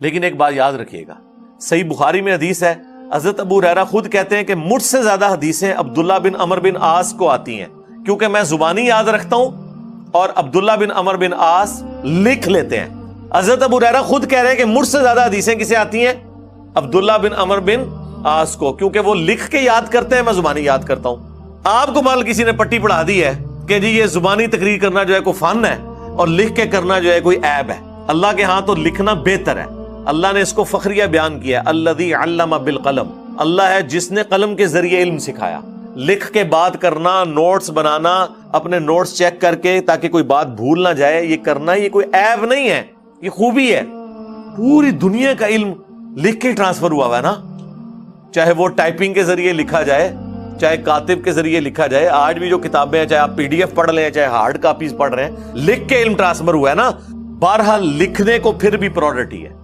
लेकिन एक बात याद रखिएगा, सही बुखारी में हदीस है, हजरत अबू हुरैरा खुद कहते हैं कि मुझसे ज्यादा हदीसें अब्दुल्ला बिन अमर बिन आस को आती हैं, क्योंकि मैं जुबानी याद रखता हूं और अब्दुल्ला बिन अमर बिन आस लिख लेते हैं। हजरत अबू हुरैरा खुद कह रहे हैं कि मुझसे ज्यादा हदीसें किसे आती हैं? अब्दुल्ला बिन अमर बिन आस को, क्योंकि वो लिख के याद करते हैं, मैं जुबानी याद करता हूं। आपको मान किसी ने पट्टी पढ़ा दी है कि जी ये जुबानी तकरीर करना जो है कोई फन है और लिख के करना जो है कोई ऐब है। अल्लाह के हाथ तो लिखना बेहतर है। अल्लाह ने इसको फखरिया बयान किया, अल्लज़ी अल्लमा बिल कलम, अल्लाह है जिसने कलम के जरिए इल्म सिखाया। लिख के बात करना, नोट्स बनाना, अपने नोट्स चेक करके ताकि कोई बात भूल ना जाए, ये करना ये कोई ऐब नहीं है, ये खूबी है। पूरी दुनिया का इल्म लिख के ट्रांसफर हुआ है ना, चाहे वो टाइपिंग के जरिए लिखा जाए, चाहे कातिब के जरिए लिखा जाए। आज भी जो किताबें हैं, चाहे आप पीडीएफ पढ़ लें, चाहे हार्ड कॉपीज पढ़ रहे हैं, लिख के इल्म ट्रांसफर हुआ है ना। बहरहाल लिखने को फिर भी प्रायोरिटी है।